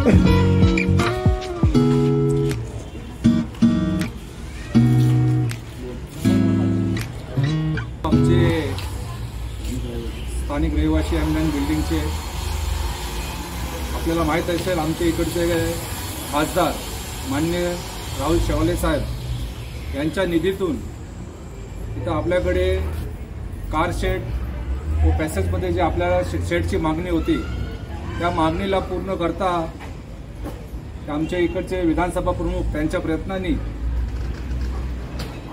आमचे स्थानिक रहिवासी एमएन बिल्डिंगचे आपल्याला माहीत असेल, आमच्या इकडचे खासदार माननीय राहुल शेवाले साहेब यांच्या निधीतून इथं आपल्याकडे कार शेड व पॅसेजमध्ये जे आपल्याला शेडची मागणी होती त्या मागणीला पूर्ण करता आमच्या इकडचे विधानसभा प्रमुख त्यांच्या प्रयत्नांनी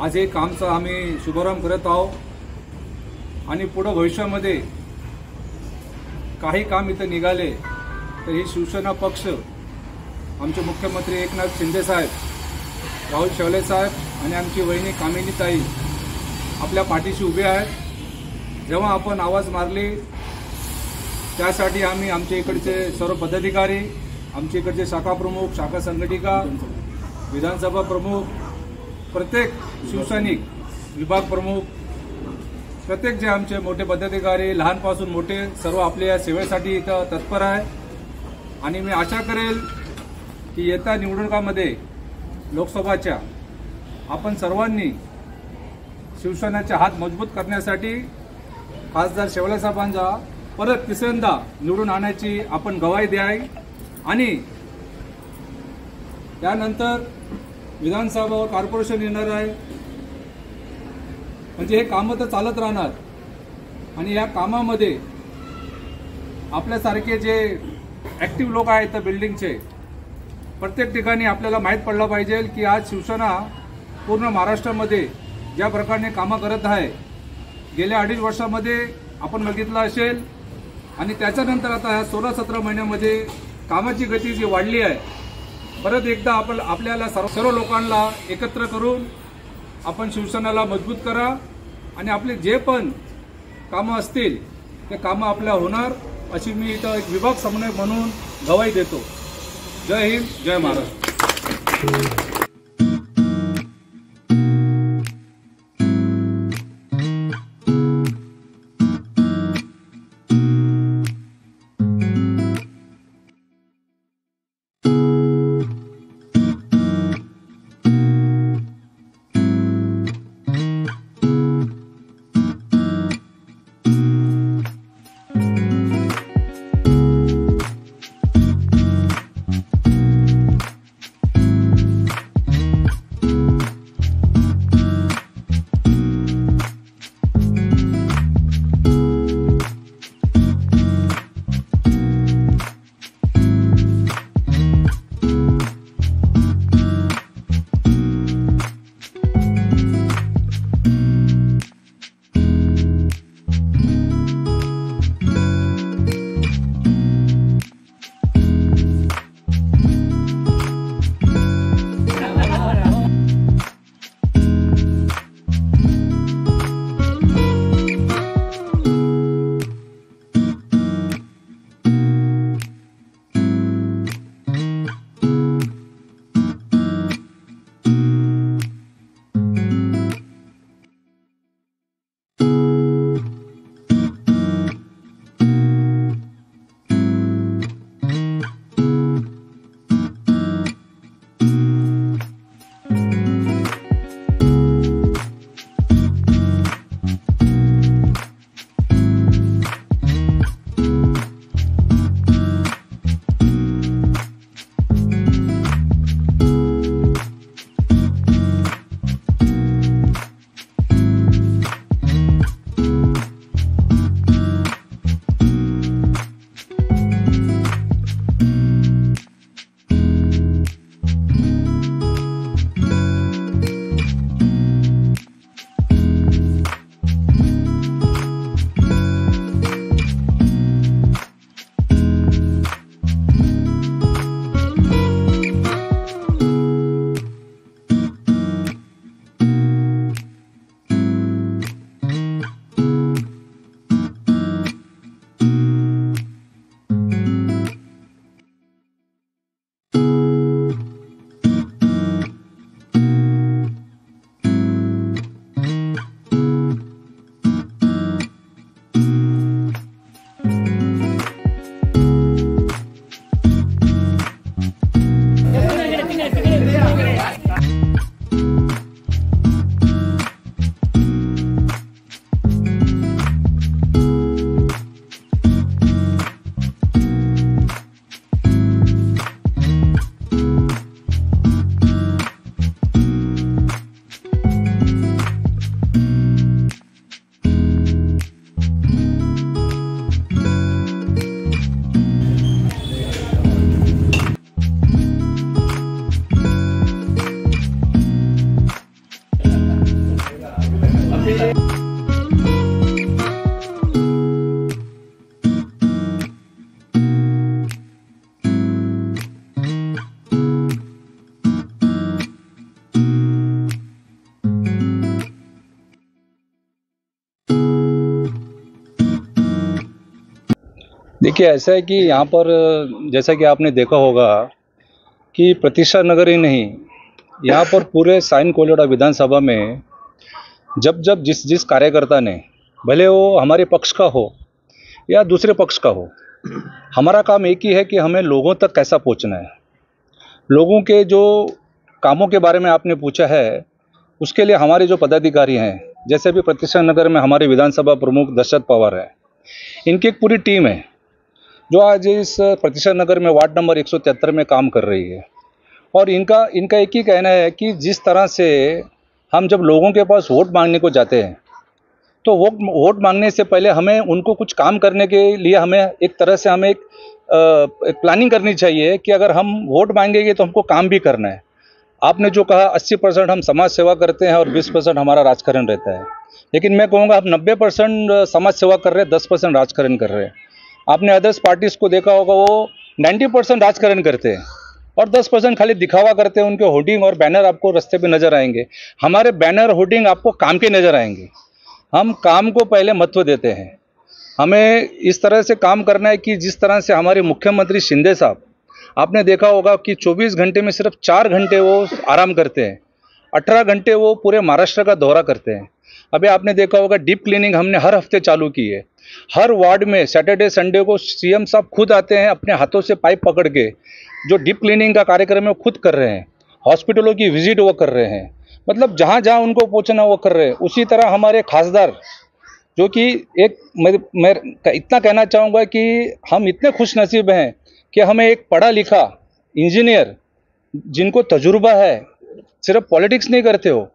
आज हे कामचा आम्ही शुभारंभ करत आहोत आणि पुढे भविष्यामध्ये काही काम इथं निघाले तर ही शिवसेना पक्ष, आमचे मुख्यमंत्री एकनाथ शिंदे साहेब, राहुल शेवाले साहेब आणि आमची वहिनी कामिनीताई आपल्या पाठीशी उभे आहेत। जेव्हा आपण आवाज मारली त्यासाठी आम्ही आमच्या इकडचे सर्व पदाधिकारी, आमच्या इकडचे शाखा प्रमुख, शाखा संघटिका, विधानसभा प्रमुख, प्रत्येक शिवसैनिक विभाग प्रमुख, प्रत्येक जे आमचे मोठे पदाधिकारी लहानपासून मोठे सर्व आपल्या सेवेसाठी इथं तत्पर आहे। आणि मी आशा करेल की येत्या निवडणुकामध्ये लोकसभाच्या आपण सर्वांनी शिवसेनेचे हात मजबूत करण्यासाठी खासदार शेवाले साहेबांचा परत तिसऱ्यांदा निवडून आणायची आपण गवाही द्यावी आणि त्यानंतर विधानसभा व कॉर्पोरेशन येणार आहे, म्हणजे हे कामं तर चालत राहणार आणि या कामामध्ये आपल्यासारखे जे ॲक्टिव्ह लोक आहेत तर बिल्डिंगचे प्रत्येक ठिकाणी आपल्याला माहीत पडलं पाहिजे की आज शिवसेना पूर्ण महाराष्ट्रामध्ये ज्या प्रकारे कामं करत आहे, गेल्या 2.5 वर्षामध्ये आपण बघितलं असेल आणि त्याच्यानंतर आता ह्या 16-17 महिन्यामध्ये कामाची गती जी वाढली आहे, परत एकदा आपल्याला सर्व लोकांना एकत्र करून आपण शिवसेनेला मजबूत करा आणि आपले जे पण कामं असतील ते कामं आपल्या होणार अशी मी इथं एक विभाग समन्वयक म्हणून गवाही देतो। जय हिंद, जय महाराष्ट्र। देखिए, ऐसा है कि यहाँ पर जैसा कि आपने देखा होगा कि प्रतीक्षा नगर ही नहीं, यहाँ पर पूरे साइन कोलियोड़ा विधानसभा में जब जब जिस जिस कार्यकर्ता ने, भले वो हमारे पक्ष का हो या दूसरे पक्ष का हो, हमारा काम एक ही है कि हमें लोगों तक कैसा पहुँचना है। लोगों के जो कामों के बारे में आपने पूछा है, उसके लिए हमारे जो पदाधिकारी हैं, जैसे अभी प्रतीक्षा नगर में हमारे विधानसभा प्रमुख दशरथ पवार है, इनकी एक पूरी टीम है जो आज इस प्रतीक्षा नगर में वार्ड नंबर 173 में काम कर रही है। और इनका इनका एक ही कहना है कि जिस तरह से हम जब लोगों के पास वोट मांगने को जाते हैं, तो वोट मांगने से पहले हमें उनको कुछ काम करने के लिए हमें एक तरह से हमें एक प्लानिंग करनी चाहिए कि अगर हम वोट मांगेंगे तो हमको काम भी करना है। आपने जो कहा 80% हम समाज सेवा करते हैं और 20% हमारा राजकारण रहता है, लेकिन मैं कहूँगा हम 90% समाज सेवा कर रहे हैं, 10% राजकारण कर रहे हैं। आपने अदर्स पार्टीज़ को देखा होगा, वो 90% राजकारण करते हैं और 10% खाली दिखावा करते हैं। उनके होर्डिंग और बैनर आपको रास्ते पे नज़र आएंगे, हमारे बैनर होर्डिंग आपको काम के नज़र आएंगे। हम काम को पहले महत्व देते हैं। हमें इस तरह से काम करना है कि जिस तरह से हमारे मुख्यमंत्री शिंदे साहब, आपने देखा होगा कि 24 घंटे में सिर्फ 4 घंटे वो आराम करते हैं, 18 घंटे वो पूरे महाराष्ट्र का दौरा करते हैं। अभी आपने देखा होगा डीप क्लीनिंग हमने हर हफ्ते चालू की है। हर वार्ड में सैटरडे संडे को सीएम साहब खुद आते हैं, अपने हाथों से पाइप पकड़ के जो डीप क्लीनिंग का कार्यक्रम है वो खुद कर रहे हैं। हॉस्पिटलों की विजिट वो कर रहे हैं, मतलब जहाँ जहाँ उनको पहुँचना वो कर रहे हैं। उसी तरह हमारे खासदार, जो कि एक मैं इतना कहना चाहूँगा कि हम इतने खुशनसीब हैं कि हमें एक पढ़ा लिखा इंजीनियर जिनको तजुर्बा है, सिर्फ पॉलिटिक्स नहीं करते हो,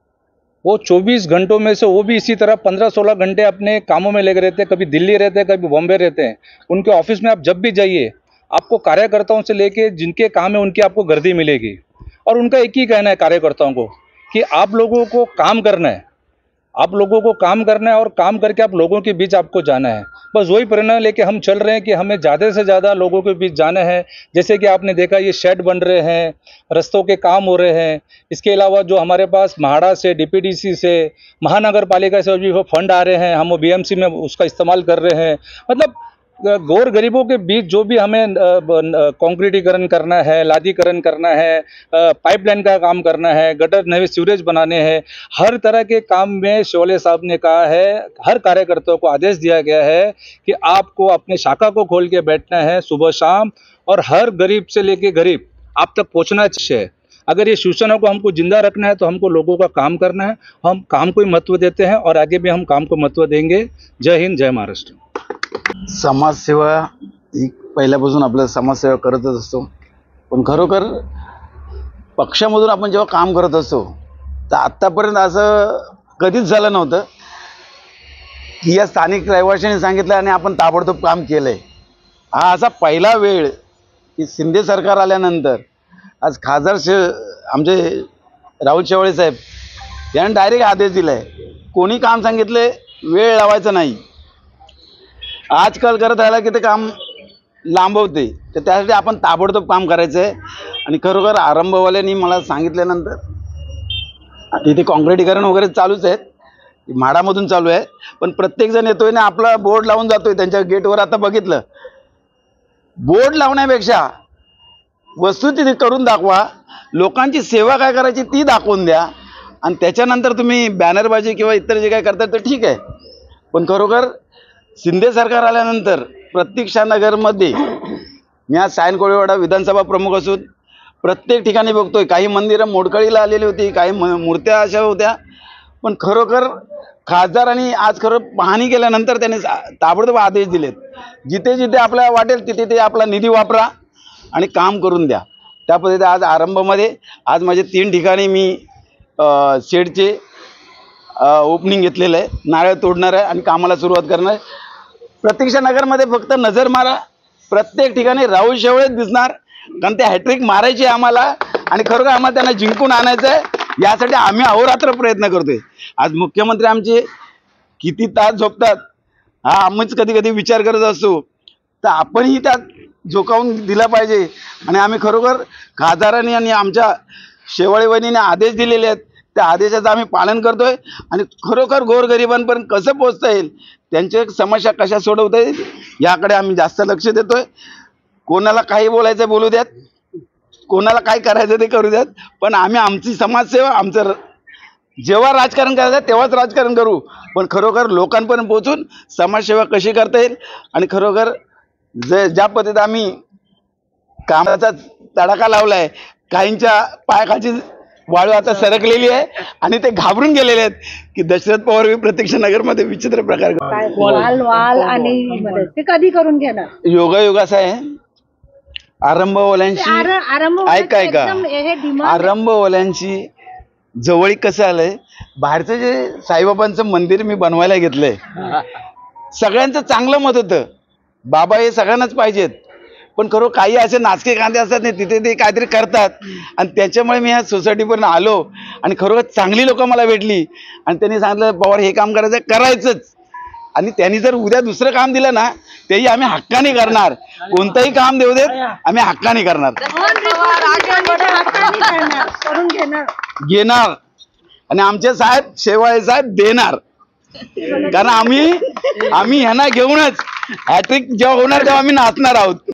वो 24 घंटों में से वो भी इसी तरह 15-16 घंटे अपने कामों में लगे रहते हैं। कभी दिल्ली रहते हैं, कभी बॉम्बे रहते हैं। उनके ऑफिस में आप जब भी जाइए, आपको कार्यकर्ताओं से लेके जिनके काम है उनकी आपको गर्दी मिलेगी। और उनका एक ही कहना है कार्यकर्ताओं को कि आप लोगों को काम करना है, आप लोगों को काम करना है और काम करके आप लोगों के बीच आपको जाना है। बस वही प्रेरणा लेके हम चल रहे हैं कि हमें ज़्यादा से ज़्यादा लोगों के बीच जाना है। जैसे कि आपने देखा ये शेड बन रहे हैं, रास्तों के काम हो रहे हैं। इसके अलावा जो हमारे पास म्हाडा से, डीपीडीसी से, महानगर पालिका से भी वो फंड आ रहे हैं, हम वो बीएमसी में उसका इस्तेमाल कर रहे हैं। मतलब गौर गरीबों के बीच जो भी हमें कंक्रीटीकरण करना है, लादीकरण करना है, पाइपलाइन का काम करना है, गटर नए सीवरेज बनाने हैं, हर तरह के काम में शोले साहब ने कहा है, हर कार्यकर्ता को आदेश दिया गया है कि आपको अपने शाखा को खोल के बैठना है सुबह शाम, और हर गरीब से लेके गरीब आप तक पहुंचना चाहिए। अगर ये शिवसेना को हमको जिंदा रखना है तो हमको लोगों का काम करना है। हम काम को ही महत्व देते हैं और आगे भी हम काम को महत्व देंगे। जय हिंद, जय महाराष्ट्र। समाजसेवा ही पहिल्यापासून आपल्याला समाजसेवा करतच असतो, पण खरोखर पक्षामधून आपण जेव्हा काम करत असतो तर आत्तापर्यंत असं कधीच झालं नव्हतं की या स्थानिक रहिवाशांनी सांगितलं आणि आपण ताबडतोब काम केलं आहे। हा असा पहिला वेळ की शिंदे सरकार आल्यानंतर आज खासदार आमचे राहुल शेवाळे साहेब यांनी डायरेक्ट आदेश दिला आहे, कोणी काम सांगितले वेळ लावायचा नाही, आजकाल करत राहिला की ते काम लांबवते, तर त्यासाठी आपण ताबडतोब काम करायचं आहे। आणि खरोखर आरंभवाल्यांनी मला सांगितल्यानंतर तिथे काँक्रिटीकरण वगैरे चालूच आहेत, म्हाडामधून चालू आहे, पण प्रत्येकजण येतोय ना आपला बोर्ड लावून जातोय त्यांच्या गेटवर। आता बघितलं, बोर्ड लावण्यापेक्षा वस्तुस्थिती करून दाखवा, लोकांची सेवा काय करायची ती दाखवून द्या, आणि त्याच्यानंतर तुम्ही बॅनरबाजी किंवा इतर जे काय करता ते ठीक आहे। पण खरोखर शिंदे सरकार आल्यानंतर प्रतीक्षा नगरमध्ये मी आज सायन कोळीवाडा विधानसभा प्रमुख असून प्रत्येक ठिकाणी बघतोय, काही मंदिरं मोडकळीला आलेली होती, काही मूर्त्या अशा होत्या, पण खरोखर खासदारांनी आज खरं पाहणी केल्यानंतर त्यांनी ताबडतोब आदेश दिलेत, जिथे जिथे आपल्याला वाटेल तिथे ते आपला निधी वापरा आणि काम करून द्या। त्या पद्धतीने आज आरंभामध्ये आज माझे 3 ठिकाणी मी शेडचे ओपनिंग घेतलेलं आहे, नारळ तोडणार आहे आणि कामाला सुरुवात करणार आहे। प्रतीक्षा नगरमध्ये फक्त नजर मारा, प्रत्येक ठिकाणी राहुल शेवाळे दिसणार, कारण ते हॅट्रिक मारायची आम्हाला आणि खरोखर आम्हाला त्यांना जिंकून आणायचं आहे। यासाठी आम्ही अहोरात्र प्रयत्न करतोय। आज मुख्यमंत्री आमचे किती तास झोपतात हा आम्हीच कधी कधी विचार करत असतो, तर आपणही त्यात झोकावून दिला पाहिजे। आणि आम्ही खरोखर खासदारांनी आणि आमच्या शेवाळे वहिनीने आदेश दिलेले आहेत, त्या आदेशाचं आम्ही पालन करतोय आणि खरोखर गोरगरिबांपर्यंत कसं पोहोचता येईल, त्यांच्या समस्या कशा सोडवता येईल याकडे आम्ही जास्त लक्ष देतोय. कोणाला काही बोलायचं बोलू द्यात, कोणाला काय करायचं ते करू द्यात, पण आम्ही आमची समाजसेवा, आमचं जेव्हा राजकारण करायचं तेव्हाच राजकारण करू, पण खरोखर लोकांपर्यंत पोहोचून समाजसेवा कशी करता येईल आणि खरोखर ज्या पद्धतीत आम्ही कामाचा तडाखा लावलाय, काहींच्या पायाखालची वाळू आता सरकलेली आहे आणि ते घाबरून गेलेले आहेत की दशरथ पवार हे प्रत्यक्ष नगरमध्ये विचित्र प्रकार वाल आणि मदत ते कधी करून घेणार? योगायोग असा आहे, आरंभवाल्यांशी ऐका आरंभवाल्यांशी जवळीक कसं आलंय, बाहेरचं जे साईबाबांचं मंदिर मी बनवायला घेतलंय, सगळ्यांचं चांगलं मत होतं, बाबा हे सगळ्यांनाच पाहिजेत, पण खरं काही असे नाचके कांदे असतात नाही, तिथे ते काहीतरी करतात आणि त्याच्यामुळे मी ह्या सोसायटीपर्यंत आलो आणि खरोखर चांगली लोक मला भेटली आणि त्यांनी सांगितलं पवार हे काम करायचंच, आणि त्यांनी जर उद्या दुसरं काम दिलं ना तेही आम्ही हक्काने करणार, कोणतंही काम देऊ देत आम्ही हक्काने करणार घेणार आणि आमचे साहेब शेवाळे साहेब देणार, कारण आम्ही ह्यांना घेऊनच हॅट्रिक जेव्हा होणार तेव्हा आम्ही नाचणार आहोत.